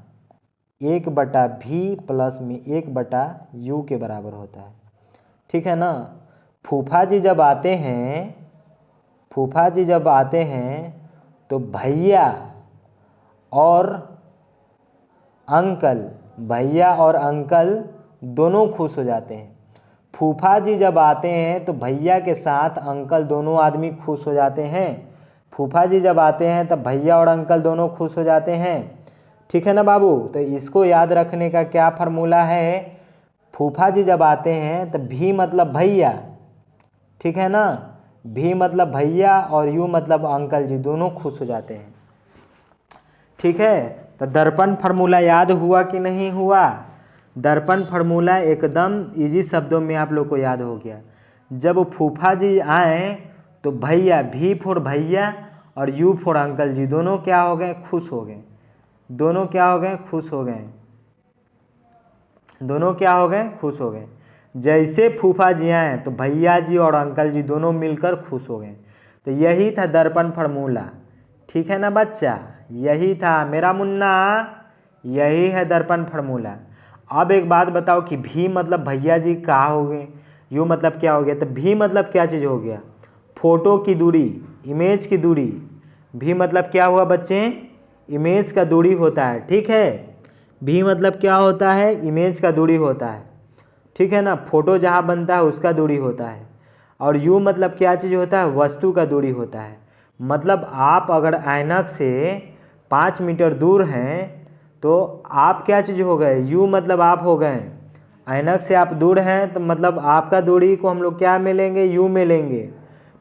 A: 1/v प्लस में 1/u के बराबर होता है। ठीक है ना। फूफा जी जब आते हैं, फूफा जी जब आते हैं तो भैया और अंकल, भैया और अंकल दोनों खुश हो जाते हैं। फूफा जी जब आते हैं तो भैया के साथ अंकल दोनों आदमी खुश हो जाते हैं। फूफा जी जब आते हैं तब भैया और अंकल दोनों खुश हो जाते हैं। ठीक है ना बाबू। तो इसको याद रखने का क्या फार्मूला है, फूफा जी जब आते हैं तो भी मतलब भैया, ठीक है ना, भी मतलब भैया और यू मतलब अंकल जी, दोनों खुश हो जाते हैं। ठीक है। तो दर्पण फार्मूला याद हुआ कि नहीं हुआ। दर्पण फार्मूला एकदम इजी शब्दों में आप लोग को याद हो गया। जब फूफा जी आए तो भैया, भी फॉर भैया और यू फॉर अंकल जी, दोनों क्या हो गए, खुश हो गए। दोनों क्या हो गए, खुश हो गए। दोनों क्या हो गए, खुश हो गए। जैसे फूफा जी आए तो भैया जी और अंकल जी दोनों मिलकर खुश हो गए। तो यही था दर्पण फार्मूला। ठीक है ना बच्चा, यही था मेरा मुन्ना, यही है दर्पण फार्मूला। अब एक बात बताओ कि भी मतलब भैया जी कहाँ हो गए, यू मतलब क्या हो गया। तो भी मतलब क्या चीज़ हो गया, फोटो की दूरी, इमेज की दूरी। भी मतलब क्या हुआ बच्चे, इमेज का दूरी होता है। ठीक है, भी मतलब क्या होता है, इमेज का दूरी होता है। ठीक है ना, फोटो जहाँ बनता है उसका दूरी होता है। और यू मतलब क्या चीज़ होता है, वस्तु का दूरी होता है। मतलब आप अगर ऐनक से 5 मीटर दूर हैं तो आप क्या चीज़ हो गए, यू मतलब आप हो गए। ऐनक से आप दूर हैं तो मतलब आपका दूरी को हम लोग क्या मिलेंगे, यू मिलेंगे।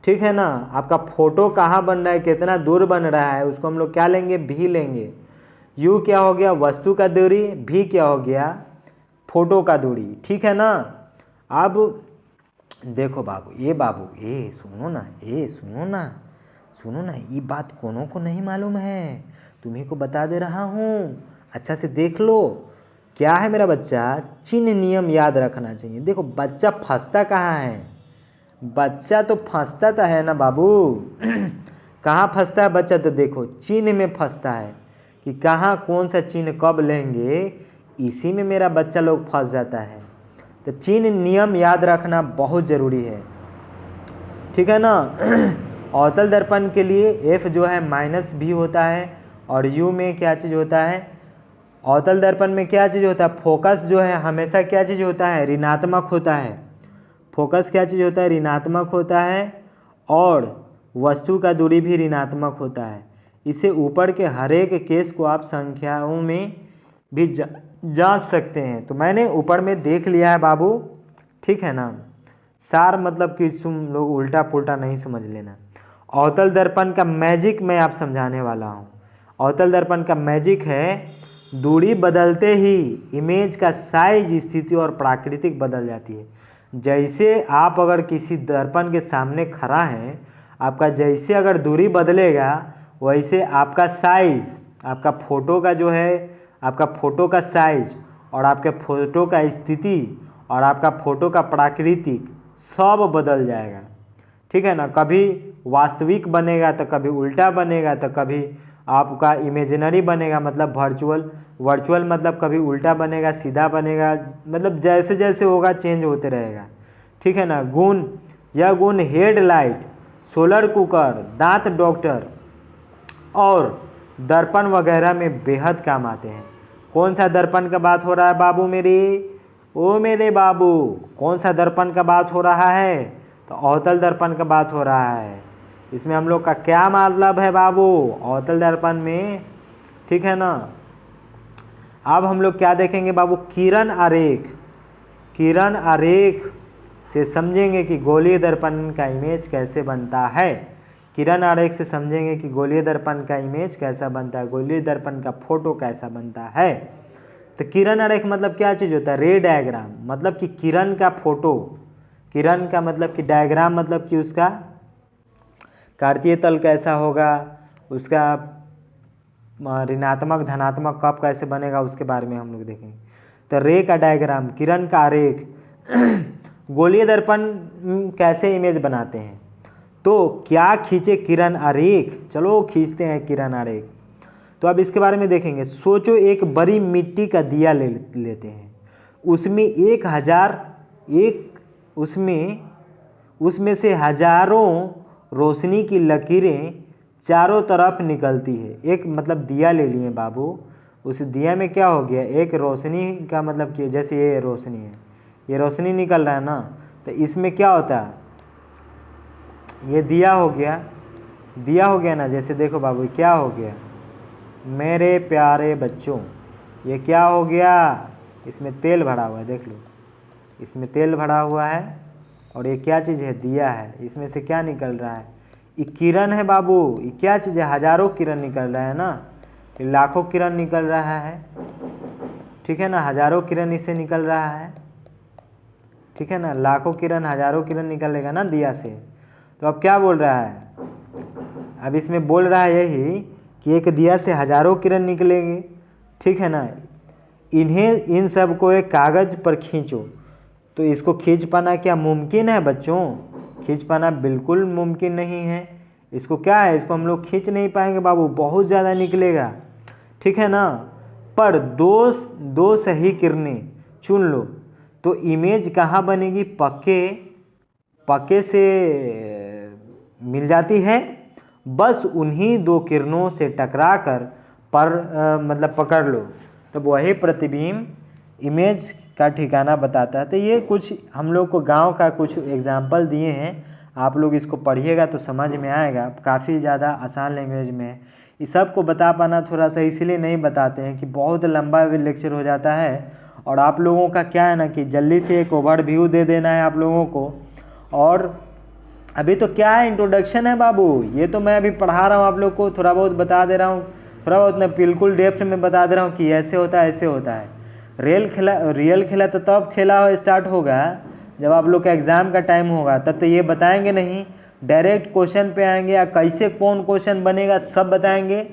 A: ठीक है ना। आपका फोटो कहाँ बन रहा है, कितना दूर बन रहा है, उसको हम लोग क्या लेंगे, भी लेंगे। यू क्या हो गया, वस्तु का दूरी, भी क्या हो गया, फोटो का दूरी। ठीक है ना। अब देखो बाबू, ए सुनो ना, सुनो ना, ये बात कोनो को नहीं मालूम है, तुम्ही को बता दे रहा हूँ, अच्छा से देख लो। क्या है मेरा बच्चा, चिन्ह नियम याद रखना चाहिए। देखो बच्चा फंसता कहाँ है, बच्चा तो फंसता तो है ना बाबू कहाँ फंसता है बच्चा, तो देखो चिन्ह में फंसता है कि कहाँ कौन सा चिन्ह कब लेंगे, इसी में मेरा बच्चा लोग फंस जाता है। तो चिन्ह नियम याद रखना बहुत ज़रूरी है। ठीक है ना। अवतल दर्पण के लिए F जो है -भी होता है और U में क्या चीज़ होता है, अवतल दर्पण में क्या चीज़ होता है, फोकस जो है हमेशा क्या चीज़ होता है, ऋणात्मक होता है। फोकस क्या चीज़ होता है, ऋणात्मक होता है, और वस्तु का दूरी भी ऋणात्मक होता है। इसे ऊपर के हर एक केस को आप संख्याओं में भी जांच सकते हैं। तो मैंने ऊपर में देख लिया है बाबू, ठीक है ना। सार मतलब कि तुम लोग उल्टा पुल्टा नहीं समझ लेना। अवतल दर्पण का मैजिक मैं आप समझाने वाला हूँ। अवतल दर्पण का मैजिक है, दूरी बदलते ही इमेज का साइज, स्थिति और प्राकृतिक बदल जाती है। जैसे आप अगर किसी दर्पण के सामने खड़ा हैं, आपका जैसे अगर दूरी बदलेगा वैसे आपका साइज, आपका फ़ोटो का जो है, आपका फ़ोटो का साइज और आपके फ़ोटो का स्थिति और आपका फ़ोटो का प्राकृतिक सब बदल जाएगा, ठीक है ना। कभी वास्तविक बनेगा तो कभी उल्टा बनेगा, तो कभी आपका इमेजिनरी बनेगा मतलब वर्चुअल मतलब कभी उल्टा बनेगा, सीधा बनेगा, मतलब जैसे जैसे होगा चेंज होते रहेगा, ठीक है ना। गुण, यह गुण हेडलाइट, सोलर कुकर, दांत डॉक्टर और दर्पण वगैरह में बेहद काम आते हैं। कौन सा दर्पण का बात हो रहा है बाबू मेरे बाबू, कौन सा दर्पण का बात हो रहा है, तो अवतल दर्पण का बात हो रहा है। इसमें हम लोग का क्या मतलब है बाबू, अवतल दर्पण में, ठीक है ना। अब हम लोग क्या देखेंगे बाबू, किरण आरेख से समझेंगे कि गोलीय दर्पण का इमेज कैसे बनता है। किरण आरेख से समझेंगे कि गोलीय दर्पण का इमेज कैसा बनता है, गोलीय दर्पण का फोटो कैसा बनता है। तो किरण आरेख मतलब क्या चीज़ होता है, रे डायग्राम, मतलब कि किरण का फोटो, किरण का मतलब कि डायग्राम मतलब कि उसका कार्तीय तल कैसा होगा, उसका ऋणात्मक धनात्मक कब कैसे बनेगा, उसके बारे में हम लोग देखेंगे। तो रे का डायग्राम, किरण का आरेख, गोलीय दर्पण कैसे इमेज बनाते हैं। तो क्या खींचे किरण आरेख, चलो खींचते हैं किरण आरेख। तो अब इसके बारे में देखेंगे। सोचो एक बड़ी मिट्टी का दिया लेते हैं, उसमें 1000 उसमें से हजारों रोशनी की लकीरें चारों तरफ निकलती है। एक मतलब दिया ले लिए बाबू, उस दिया में क्या हो गया, एक रोशनी का मतलब कि जैसे ये रोशनी है, ये रोशनी निकल रहा है ना, तो इसमें क्या होता है, ये दिया हो गया ना। जैसे देखो बाबू क्या हो गया मेरे प्यारे बच्चों, ये क्या हो गया, इसमें तेल भरा हुआ है, देख लो इसमें तेल भरा हुआ है, और ये क्या चीज़ है, दिया है। इसमें से क्या निकल रहा है, ये किरण है बाबू। ये क्या चीज़ है, हजारों किरण निकल रहा है ना, ये लाखों किरण निकल रहा है, ठीक है ना। हजारों किरण इससे निकल रहा है, ठीक है ना। लाखों किरण, हजारों किरण निकलेगा ना दिया से। तो अब क्या बोल रहा है, अब इसमें बोल रहा है यही कि एक दिया से हजारों किरण निकलेंगे, ठीक है ना। इन सब को एक कागज़ पर खींचो। तो इसको खींच पाना क्या मुमकिन है बच्चों, खींच पाना बिल्कुल मुमकिन नहीं है। इसको क्या है, इसको हम लोग खींच नहीं पाएंगे बाबू, बहुत ज़्यादा निकलेगा, ठीक है ना। पर दो सही किरणें चुन लो तो इमेज कहाँ बनेगी, पक्के से मिल जाती है। बस उन्हीं दो किरणों से टकरा कर मतलब पकड़ लो, तब वही प्रतिबिंब इमेज का ठिकाना बताता है। तो ये कुछ हम लोग को गांव का कुछ एग्जाम्पल दिए हैं, आप लोग इसको पढ़िएगा तो समझ में आएगा, काफ़ी ज़्यादा आसान लैंग्वेज में है। इस सब को बता पाना थोड़ा सा इसलिए नहीं बताते हैं कि बहुत लंबा लेक्चर हो जाता है, और आप लोगों का क्या है ना कि जल्दी से एक ओवरव्यू दे देना है आप लोगों को। और अभी तो क्या है, इंट्रोडक्शन है बाबू, ये तो मैं अभी पढ़ा रहा हूँ आप लोग को, थोड़ा बहुत बता दे रहा हूँ, थोड़ा बहुत मैं बिल्कुल डेप्थ में बता दे रहा हूँ कि ऐसे होता है ऐसे होता है। रियल खेला तो तब खेला स्टार्ट होगा जब आप लोग का एग्ज़ाम का टाइम होगा, तब तो ये बताएंगे नहीं, डायरेक्ट क्वेश्चन पे आएंगे, या कैसे कौन क्वेश्चन बनेगा सब बताएंगे,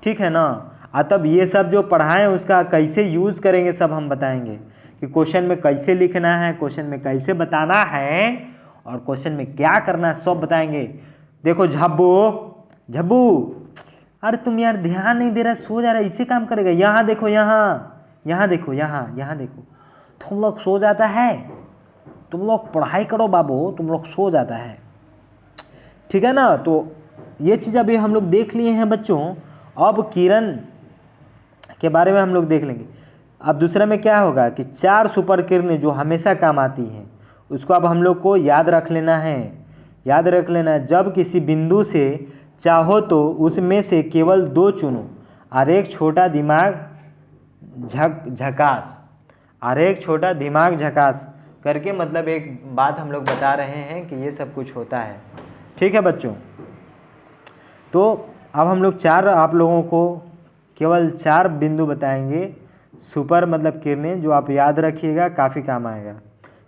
A: ठीक है ना। तब ये सब जो पढ़ाएं उसका कैसे यूज़ करेंगे सब हम बताएंगे, कि क्वेश्चन में कैसे लिखना है, क्वेश्चन में कैसे बताना है, और क्वेश्चन में क्या करना है सब बताएंगे। देखो झब्बू, अरे तुम यार ध्यान नहीं दे रहा, सो जा रहा, इसे काम करेगा। यहाँ देखो, यहाँ देखो, तुम लोग सो जाता है, तुम लोग पढ़ाई करो बाबू, तुम लोग सो जाता है, ठीक है ना। तो ये चीज़ अभी हम लोग देख लिए हैं बच्चों। अब के बारे में हम लोग देख लेंगे। अब दूसरा में क्या होगा कि 4 सुपर किरणें जो हमेशा काम आती हैं, उसको अब हम लोग को याद रख लेना है। याद रख लेना है, जब किसी बिंदु से चाहो तो उसमें से केवल 2 चुनो। आरेख छोटा दिमाग झकास, आरेख छोटा दिमाग झकास करके मतलब एक बात हम लोग बता रहे हैं कि ये सब कुछ होता है। ठीक है बच्चों, तो अब हम लोग 4 आप लोगों को केवल 4 बिंदु बताएंगे सुपर मतलब किरणें, जो आप याद रखिएगा, काफ़ी काम आएगा।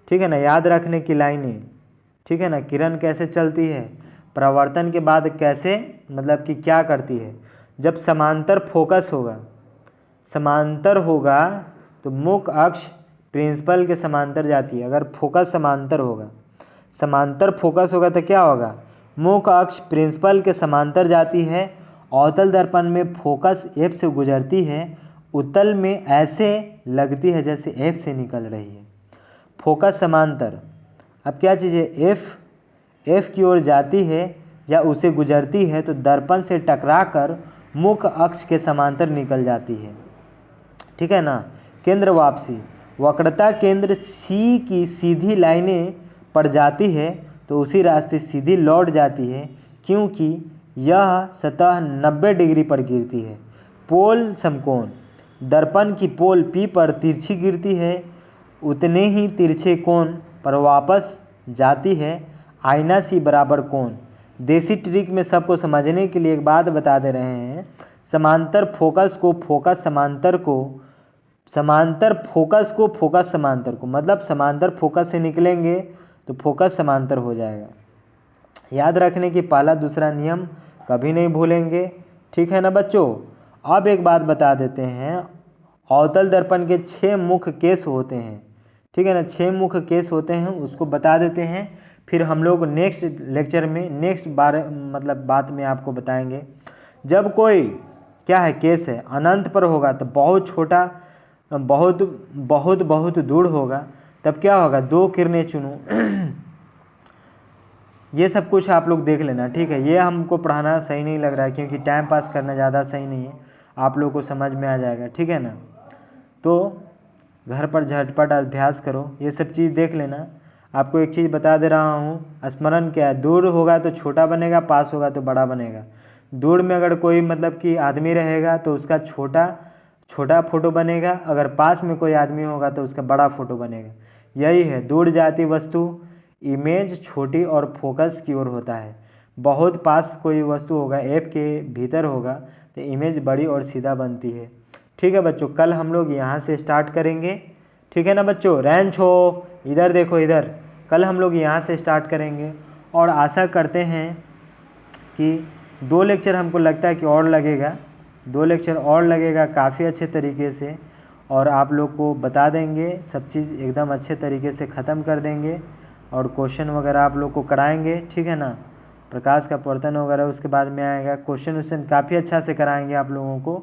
A: ठीक है ना, याद रखने की लाइनें। ठीक है ना, किरण कैसे चलती है, परावर्तन के बाद कैसे मतलब कि क्या करती है। जब समांतर फोकस होगा, समांतर होगा तो मुख्य अक्ष प्रिंसिपल के समांतर जाती है। अगर फोकस समांतर होगा, समांतर फोकस होगा तो क्या होगा, मुख्य अक्ष प्रिंसिपल के समांतर जाती है। अवतल दर्पण में फोकस एफ से गुजरती है, उत्तल में ऐसे लगती है जैसे एफ से निकल रही है। फोकस समांतर, अब क्या चीज़ है, एफ की ओर जाती है या उसे गुजरती है तो दर्पण से टकराकर मुख्य अक्ष के समांतर निकल जाती है। ठीक है ना। केंद्र वापसी, वक्रता केंद्र सी की सीधी लाइनें पर जाती है तो उसी रास्ते सीधी लौट जाती है, क्योंकि यह सतह 90 डिग्री पर गिरती है। पोल समकोण, दर्पण की पोल पी पर तिरछी गिरती है, उतने ही तिरछे कोण पर वापस जाती है। आईना सी बराबर कोण। देसी ट्रिक में सबको समझने के लिए एक बात बता दे रहे हैं, समांतर फोकस को फोकस समांतर को, समांतर फोकस को फोकस समांतर को, मतलब समांतर फोकस से निकलेंगे तो फोकस समांतर हो जाएगा। याद रखने की पहला दूसरा नियम कभी नहीं भूलेंगे। ठीक है ना बच्चों। अब एक बात बता देते हैं, अवतल दर्पण के 6 मुख्य केस होते हैं। ठीक है ना, 6 मुख्य केस होते हैं, उसको बता देते हैं। फिर हम लोग नेक्स्ट लेक्चर में नेक्स्ट मतलब बात में आपको बताएंगे। जब कोई क्या है केस है अनंत पर होगा तो बहुत छोटा बहुत बहुत बहुत दूर होगा, तब क्या होगा, 2 किरणें चुनो। ये सब कुछ आप लोग देख लेना। ठीक है, ये हमको पढ़ाना सही नहीं लग रहा है क्योंकि टाइम पास करना ज़्यादा सही नहीं है, आप लोगों को समझ में आ जाएगा। ठीक है ना, तो घर पर झटपट अभ्यास करो, ये सब चीज़ देख लेना। आपको एक चीज़ बता दे रहा हूँ, स्मरण क्या है, दूर होगा तो छोटा बनेगा, पास होगा तो बड़ा बनेगा। दूर में अगर कोई मतलब कि आदमी रहेगा तो उसका छोटा फोटो बनेगा, अगर पास में कोई आदमी होगा तो उसका बड़ा फोटो बनेगा। यही है, दूर जाती वस्तु इमेज छोटी और फोकस की ओर होता है। बहुत पास कोई वस्तु होगा, ऐप के भीतर होगा तो इमेज बड़ी और सीधा बनती है। ठीक है बच्चों, कल हम लोग यहाँ से स्टार्ट करेंगे। ठीक है ना बच्चों, रैंच हो इधर देखो इधर, कल हम लोग यहाँ से स्टार्ट करेंगे और आशा करते हैं कि 2 लेक्चर हमको लगता है कि और लगेगा, 2 लेक्चर और लगेगा काफ़ी अच्छे तरीके से, और आप लोग को बता देंगे सब चीज़ एकदम अच्छे तरीके से ख़त्म कर देंगे और क्वेश्चन वगैरह आप लोग को कराएंगे। ठीक है ना, प्रकाश का प्रवर्तन वगैरह उसके बाद में आएगा, क्वेश्चन काफ़ी अच्छा से कराएंगे आप लोगों को।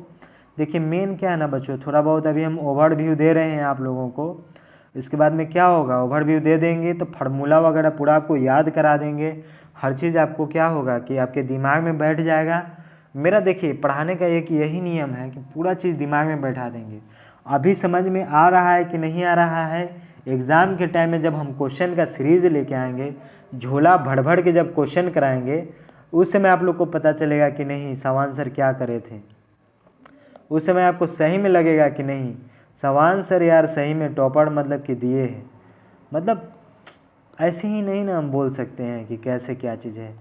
A: देखिए मेन क्या है ना बच्चों, थोड़ा बहुत अभी हम ओवरव्यू दे रहे हैं आप लोगों को, इसके बाद में क्या होगा, ओवरव्यू दे देंगे तो फार्मूला वगैरह पूरा आपको याद करा देंगे। हर चीज़ आपको क्या होगा कि आपके दिमाग में बैठ जाएगा। मेरा देखिए पढ़ाने का एक यही नियम है कि पूरा चीज़ दिमाग में बैठा देंगे। अभी समझ में आ रहा है कि नहीं आ रहा है, एग्ज़ाम के टाइम में जब हम क्वेश्चन का सीरीज़ लेके आएंगे, झोला भर भर के जब क्वेश्चन कराएंगे, उस समय आप लोग को पता चलेगा कि नहीं सवाल सर क्या करे थे। उस समय आपको सही में लगेगा कि नहीं सवाल सर यार सही में टॉपर मतलब कि दिए हैं। मतलब ऐसे ही नहीं ना हम बोल सकते हैं कि कैसे क्या चीज़ है,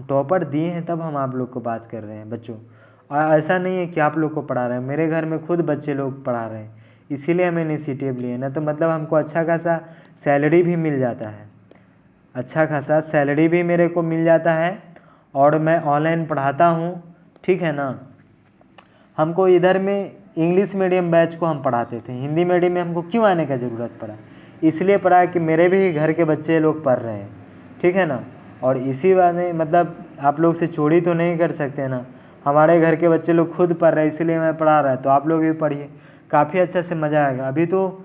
A: टॉपर दिए हैं तब हम आप लोग को बात कर रहे हैं बच्चों। और ऐसा नहीं है कि आप लोग को पढ़ा रहे हैं, मेरे घर में खुद बच्चे लोग पढ़ा रहे हैं, इसीलिए हमें इनिशिएटिव लिए ना, तो मतलब हमको अच्छा खासा सैलरी भी मिल जाता है, अच्छा खासा सैलरी भी मेरे को मिल जाता है, और मैं ऑनलाइन पढ़ाता हूँ। ठीक है ना, हमको इधर में इंग्लिश मीडियम बैच को हम पढ़ाते थे, हिंदी मीडियम में हमको क्यों आने का ज़रूरत पड़ा, इसलिए पढ़ा कि मेरे भी घर के बच्चे लोग पढ़ रहे हैं। ठीक है ना, और इसी बात में मतलब आप लोग से चोरी तो नहीं कर सकते ना, हमारे घर के बच्चे लोग खुद पढ़ रहे हैं इसलिए मैं पढ़ा रहा है, तो आप लोग भी पढ़िए, काफ़ी अच्छा से मज़ा आएगा। अभी तो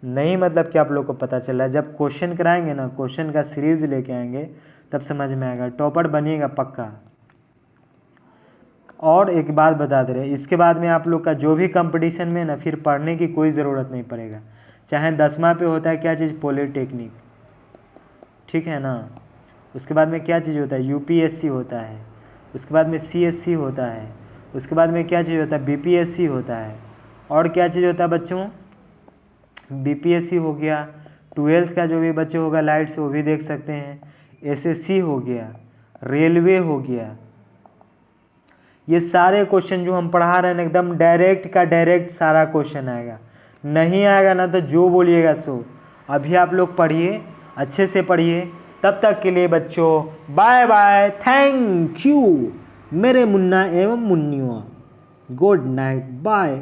A: नहीं मतलब कि आप लोग को पता चल रहा है, जब क्वेश्चन कराएंगे ना, क्वेश्चन का सीरीज़ लेके आएंगे तब समझ में आएगा, टॉपर बनिएगा पक्का। और एक बात बता दे रहे, इसके बाद में आप लोग का जो भी कंपटीशन में ना फिर पढ़ने की कोई ज़रूरत नहीं पड़ेगा। चाहे 10वां पे होता है क्या चीज़, पॉलिटेक्निक, ठीक है ना। उसके बाद में क्या चीज़ होता है, यूपीएससी होता है। उसके बाद में सीएससी होता है। उसके बाद में क्या चीज़ होता है, बीपीएससी होता है। और क्या चीज़ होता है बच्चों, बीपीएससी हो गया। 12th का जो भी बच्चे होगा लाइट से वो भी देख सकते हैं। एसएससी हो गया, रेलवे हो गया। ये सारे क्वेश्चन जो हम पढ़ा रहे हैं एकदम डायरेक्ट का डायरेक्ट सारा क्वेश्चन आएगा। नहीं आएगा ना तो जो बोलिएगा सो। अभी आप लोग पढ़िए, अच्छे से पढ़िए। तब तक के लिए बच्चों बाय बाय, थैंक यू मेरे मुन्ना एवं मुन्नियों। Good night, bye.